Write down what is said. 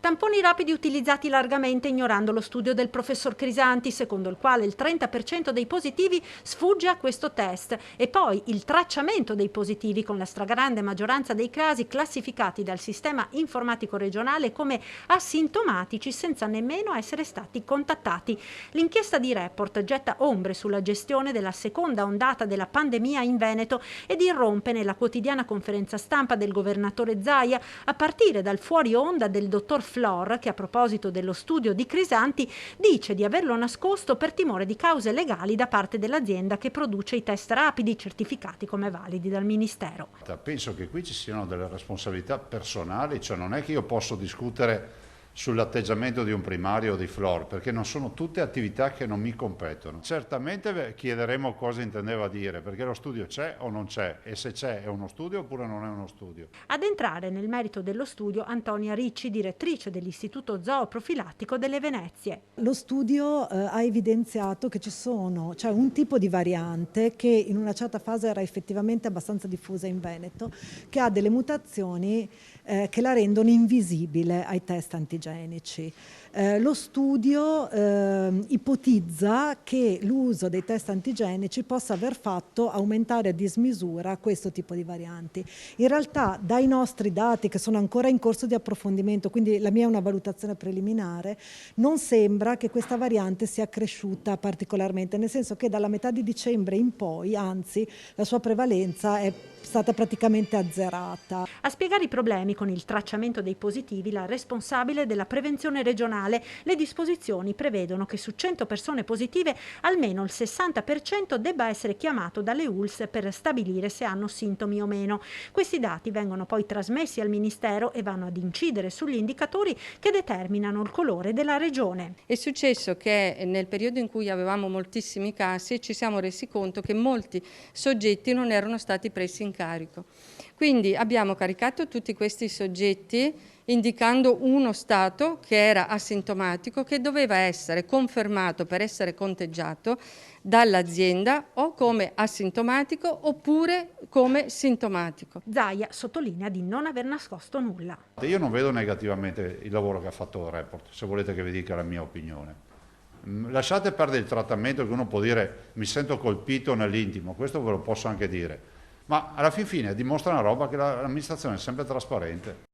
Tamponi rapidi utilizzati largamente ignorando lo studio del professor Crisanti, secondo il quale il 30% dei positivi sfugge a questo test, e poi il tracciamento dei positivi con la stragrande maggioranza dei casi classificati dal sistema informatico regionale come asintomatici senza nemmeno essere stati contattati. L'inchiesta di Report getta ombre sulla gestione della seconda ondata della pandemia in Veneto ed irrompe nella quotidiana conferenza stampa del governatore Zaia, a partire dal fuori onda del dottor Flor, che a proposito dello studio di Crisanti dice di averlo nascosto per timore di cause legali da parte dell'azienda che produce i test rapidi certificati come validi dal Ministero. Penso che qui ci siano delle responsabilità personali, cioè non è che io posso discutere sull'atteggiamento di un primario o di Flor, perché non sono tutte attività che non mi competono. Certamente chiederemo cosa intendeva dire, perché lo studio c'è o non c'è, e se c'è è uno studio oppure non è uno studio. Ad entrare nel merito dello studio Antonia Ricci, direttrice dell'Istituto Zooprofilattico delle Venezie. Lo studio ha evidenziato che c'è un tipo di variante che in una certa fase era effettivamente abbastanza diffusa in Veneto, che ha delle mutazioni che la rendono invisibile ai test antigenici. Lo studio ipotizza che l'uso dei test antigenici possa aver fatto aumentare a dismisura questo tipo di varianti. In realtà dai nostri dati, che sono ancora in corso di approfondimento, quindi la mia è una valutazione preliminare, non sembra che questa variante sia cresciuta particolarmente, nel senso che dalla metà di dicembre in poi, anzi, la sua prevalenza è stata praticamente azzerata. A spiegare i problemi con il tracciamento dei positivi, la responsabile della prevenzione regionale, le disposizioni prevedono che su 100 persone positive almeno il 60% debba essere chiamato dalle ULSS per stabilire se hanno sintomi o meno. Questi dati vengono poi trasmessi al Ministero e vanno ad incidere sugli indicatori che determinano il colore della regione. È successo che nel periodo in cui avevamo moltissimi casi ci siamo resi conto che molti soggetti non erano stati presi in carico. Quindi abbiamo caricato tutti questi soggetti indicando uno stato che era asintomatico, che doveva essere confermato per essere conteggiato dall'azienda o come asintomatico oppure come sintomatico. Zaia sottolinea di non aver nascosto nulla. Io non vedo negativamente il lavoro che ha fatto il Report, se volete che vi dica la mia opinione. Lasciate perdere il trattamento, che uno può dire mi sento colpito nell'intimo, questo ve lo posso anche dire, ma alla fine dimostra una roba che l'amministrazione è sempre trasparente.